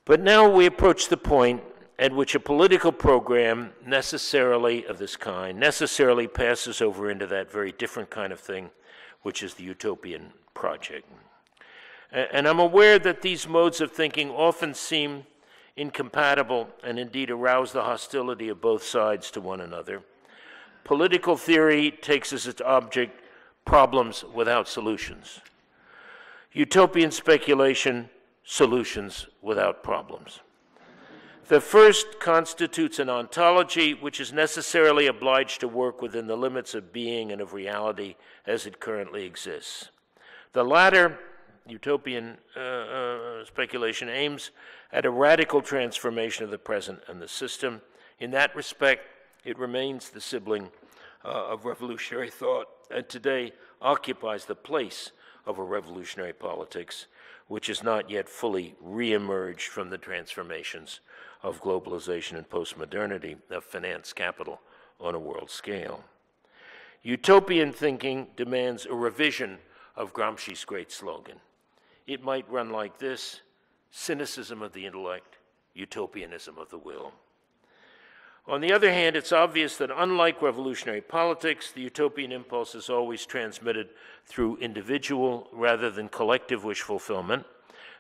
But now we approach the point at which a political program necessarily of this kind necessarily passes over into that very different kind of thing, which is the utopian project. And I'm aware that these modes of thinking often seem incompatible and indeed arouse the hostility of both sides to one another. Political theory takes as its object problems without solutions. Utopian speculation, solutions without problems. The first constitutes an ontology which is necessarily obliged to work within the limits of being and of reality as it currently exists. The latter, utopian speculation, aims at a radical transformation of the present and the system. In that respect, it remains the sibling of revolutionary thought, and today occupies the place of a revolutionary politics, which has not yet fully re-emerged from the transformations of globalization and postmodernity of finance capital on a world scale. Utopian thinking demands a revision of Gramsci's great slogan. It might run like this: cynicism of the intellect, utopianism of the will. On the other hand, it's obvious that unlike revolutionary politics, the utopian impulse is always transmitted through individual rather than collective wish fulfillment,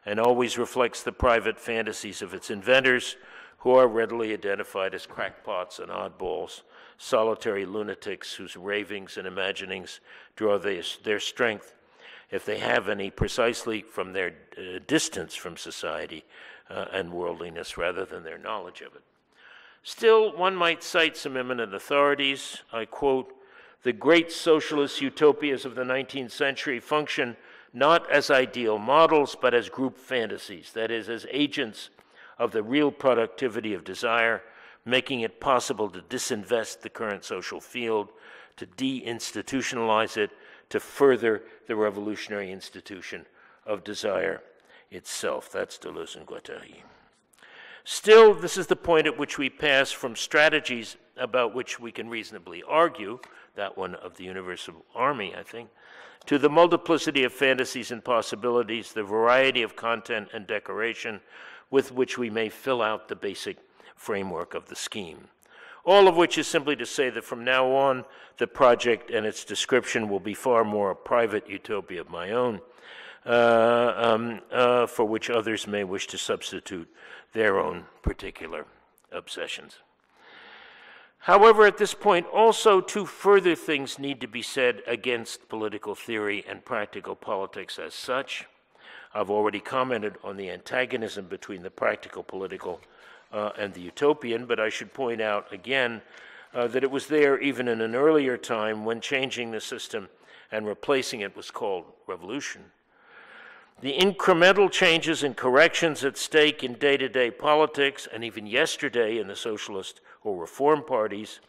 and always reflects the private fantasies of its inventors, who are readily identified as crackpots and oddballs, solitary lunatics whose ravings and imaginings draw their strength, if they have any, precisely from their distance from society and worldliness rather than their knowledge of it. Still, one might cite some eminent authorities. I quote, "The great socialist utopias of the 19th century function not as ideal models, but as group fantasies, that is, as agents of the real productivity of desire, making it possible to disinvest the current social field, to deinstitutionalize it, to further the revolutionary institution of desire itself." That's Deleuze and Guattari. Still, this is the point at which we pass from strategies about which we can reasonably argue, that one of the Universal Army, I think, to the multiplicity of fantasies and possibilities, the variety of content and decoration with which we may fill out the basic framework of the scheme. All of which is simply to say that from now on, the project and its description will be far more a private utopia of my own, for which others may wish to substitute their own particular obsessions. However, at this point, also two further things need to be said against political theory and practical politics as such. I've already commented on the antagonism between the practical political and the utopian, but I should point out again that it was there even in an earlier time when changing the system and replacing it was called revolution. The incremental changes and corrections at stake in day-to-day politics, and even yesterday in the socialist or reform parties,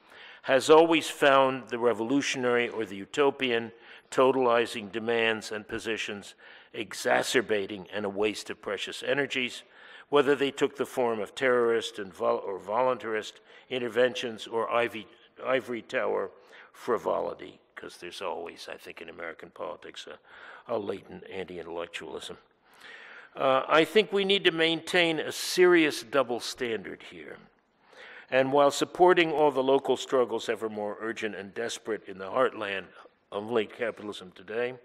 has always found the revolutionary or the utopian totalizing demands and positions, exacerbating and a waste of precious energies, whether they took the form of terrorist or voluntarist interventions or ivory tower frivolity, because there's always, I think, in American politics, a latent anti-intellectualism. I think we need to maintain a serious double standard here. And while supporting all the local struggles ever more urgent and desperate in the heartland of late capitalism today,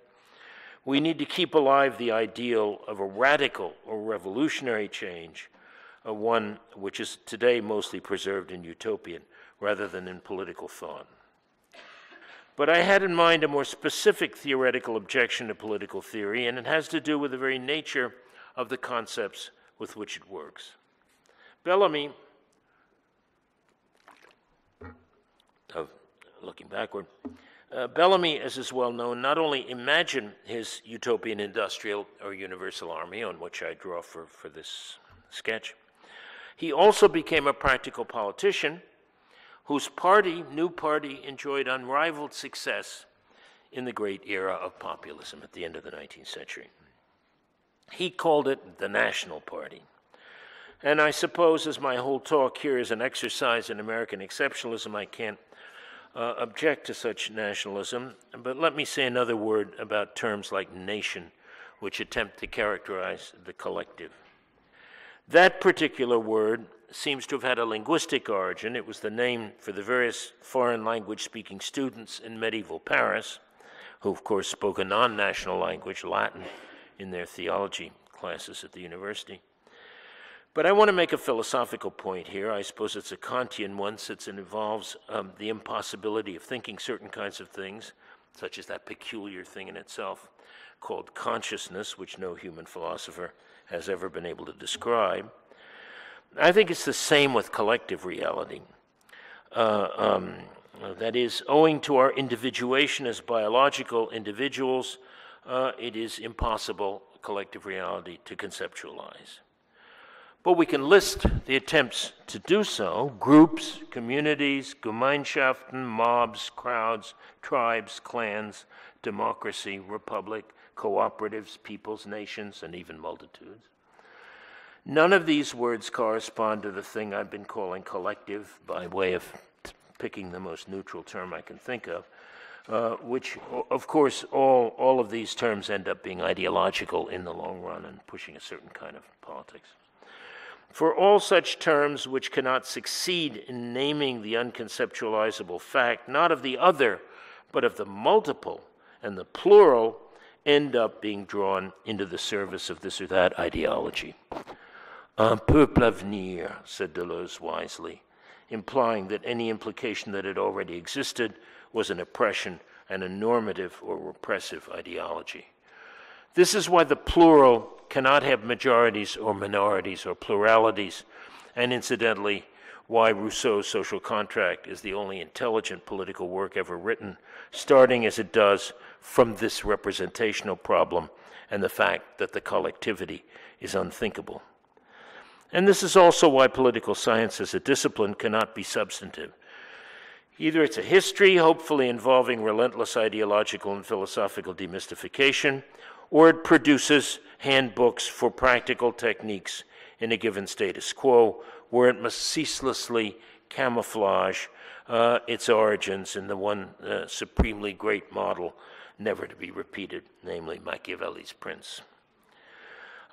we need to keep alive the ideal of a radical or revolutionary change, one which is today mostly preserved in utopian rather than in political thought. But I had in mind a more specific theoretical objection to political theory, and it has to do with the very nature of the concepts with which it works. Bellamy, looking backward, Bellamy, as is well known, not only imagined his utopian industrial or universal army, on which I draw for this sketch, he also became a practical politician whose new party, enjoyed unrivaled success in the great era of populism at the end of the 19th century. He called it the National Party. And I suppose, as my whole talk here is an exercise in American exceptionalism, I can't object to such nationalism, but let me say another word about terms like nation, which attempt to characterize the collective. That particular word seems to have had a linguistic origin. It was the name for the various foreign language-speaking students in medieval Paris, who of course spoke a non-national language, Latin, in their theology classes at the university. But I want to make a philosophical point here. I suppose it's a Kantian one, since it involves the impossibility of thinking certain kinds of things, such as that peculiar thing in itself called consciousness, which no human philosopher has ever been able to describe. I think it's the same with collective reality. That is, owing to our individuation as biological individuals, it is impossible collective reality to conceptualize. But we can list the attempts to do so: groups, communities, Gemeinschaften, mobs, crowds, tribes, clans, democracy, republic, cooperatives, peoples, nations, and even multitudes. None of these words correspond to the thing I've been calling collective, by way of picking the most neutral term I can think of, which, of course, all of these terms end up being ideological in the long run and pushing a certain kind of politics. For all such terms which cannot succeed in naming the unconceptualizable fact, not of the other, but of the multiple and the plural, end up being drawn into the service of this or that ideology. Un peuple à venir, said Deleuze wisely, implying that any implication that it already existed was an oppression and a normative or repressive ideology. This is why the plural cannot have majorities or minorities or pluralities, and incidentally, why Rousseau's Social Contract is the only intelligent political work ever written, starting as it does from this representational problem and the fact that the collectivity is unthinkable. And this is also why political science as a discipline cannot be substantive. Either it's a history, hopefully involving relentless ideological and philosophical demystification, or it produces handbooks for practical techniques in a given status quo, where it must ceaselessly camouflage its origins in the one supremely great model never to be repeated, namely Machiavelli's Prince.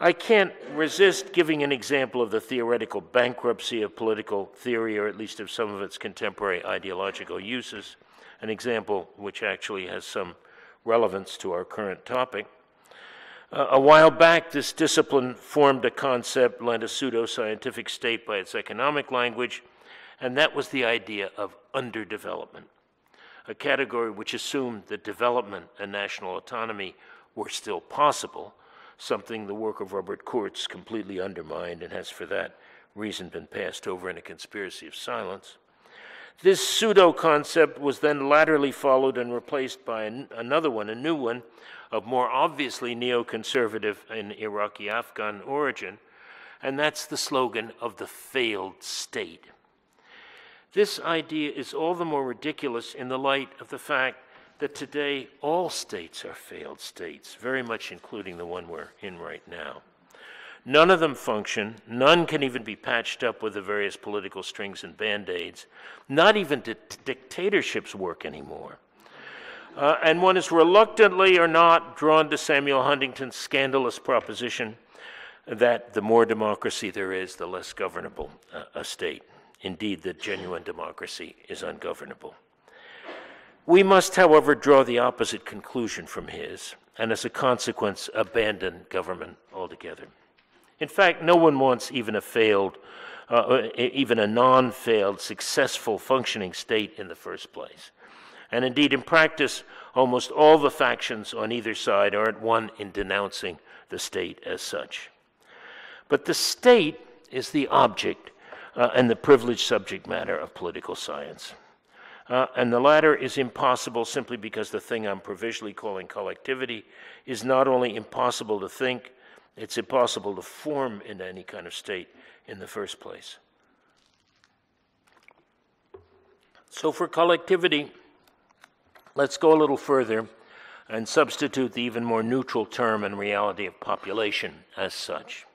I can't resist giving an example of the theoretical bankruptcy of political theory, or at least of some of its contemporary ideological uses, an example which actually has some relevance to our current topic. A while back, this discipline formed a concept, lent a pseudo-scientific state by its economic language, and that was the idea of underdevelopment, a category which assumed that development and national autonomy were still possible, something the work of Robert Kurtz completely undermined and has for that reason been passed over in a conspiracy of silence. This pseudo-concept was then latterly followed and replaced by another one, a new one, of more obviously neoconservative and Iraqi-Afghan origin, and that's the slogan of the failed state. This idea is all the more ridiculous in the light of the fact that today all states are failed states, very much including the one we're in right now. None of them function. None can even be patched up with the various political strings and band-aids. Not even dictatorships work anymore. And one is reluctantly or not drawn to Samuel Huntington's scandalous proposition that the more democracy there is, the less governable a state. Indeed, that genuine democracy is ungovernable. We must, however, draw the opposite conclusion from his, and as a consequence, abandon government altogether. In fact, no one wants even a non-failed, successful, functioning state in the first place. And indeed, in practice, almost all the factions on either side are at one in denouncing the state as such. But the state is the object and the privileged subject matter of political science. And the latter is impossible simply because the thing I'm provisionally calling collectivity is not only impossible to think, it's impossible to form into any kind of state in the first place. So for collectivity, let's go a little further and substitute the even more neutral term and reality of population as such.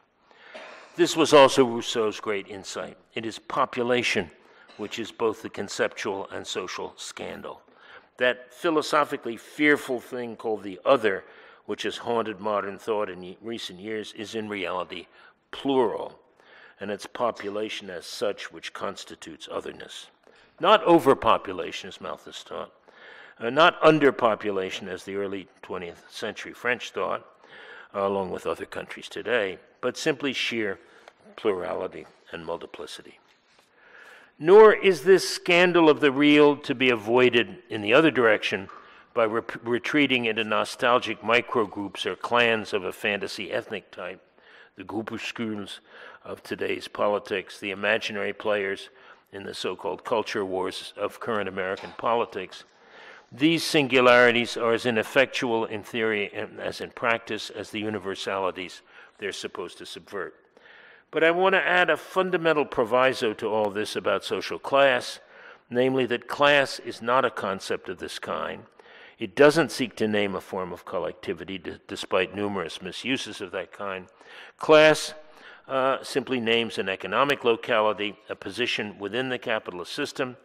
This was also Rousseau's great insight. It is population which is both the conceptual and social scandal. That philosophically fearful thing called the other, which has haunted modern thought in recent years, is in reality plural. and its population as such, which constitutes otherness. Not overpopulation, as Malthus thought, not underpopulation, as the early 20th century French thought, along with other countries today, but simply sheer plurality and multiplicity. Nor is this scandal of the real to be avoided in the other direction by retreating into nostalgic microgroups or clans of a fantasy ethnic type, the groupuscules of today's politics, the imaginary players in the so-called culture wars of current American politics. These singularities are as ineffectual in theory as in practice as the universalities they're supposed to subvert. But I want to add a fundamental proviso to all this about social class, namely that class is not a concept of this kind. It doesn't seek to name a form of collectivity, despite numerous misuses of that kind. Class simply names an economic locality, a position within the capitalist system.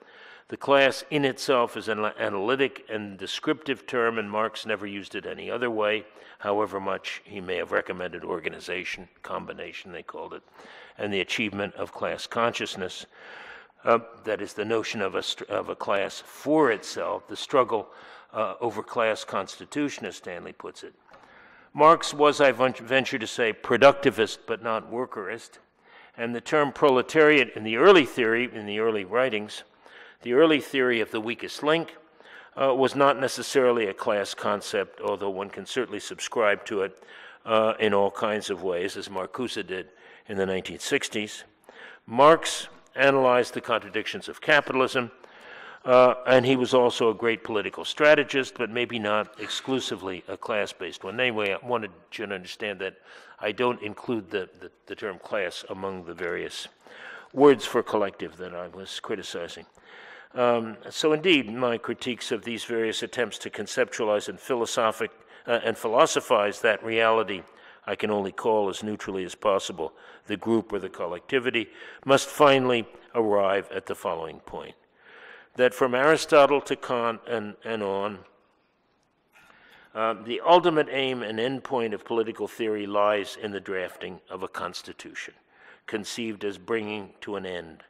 The class in itself is an analytic and descriptive term, and Marx never used it any other way, however much he may have recommended organization, combination they called it, and the achievement of class consciousness. That is the notion of a class for itself, the struggle over class constitution, as Stanley puts it. Marx was, I venture to say, productivist but not workerist, and the term proletariat in the early theory, in the early writings, the early theory of the weakest link was not necessarily a class concept, although one can certainly subscribe to it in all kinds of ways, as Marcuse did in the 1960s. Marx analyzed the contradictions of capitalism, and he was also a great political strategist, but maybe not exclusively a class-based one. Anyway, I wanted you to understand that I don't include the term class among the various words for collective that I was criticizing. So indeed, my critiques of these various attempts to conceptualize and philosophize that reality I can only call as neutrally as possible the group or the collectivity must finally arrive at the following point: that from Aristotle to Kant and on, the ultimate aim and end point of political theory lies in the drafting of a constitution, conceived as bringing to an end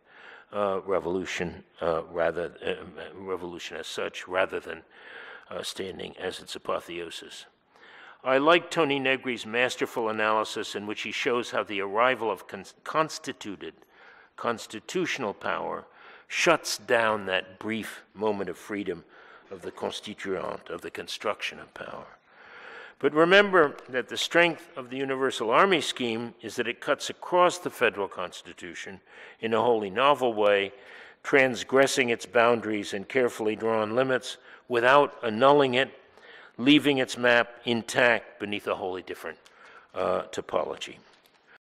revolution as such, rather than standing as its apotheosis. I like Tony Negri's masterful analysis in which he shows how the arrival of constitutional power shuts down that brief moment of freedom of the constituant, of the construction of power. But remember that the strength of the Universal Army scheme is that it cuts across the federal Constitution in a wholly novel way, transgressing its boundaries and carefully drawn limits without annulling it, leaving its map intact beneath a wholly different topology.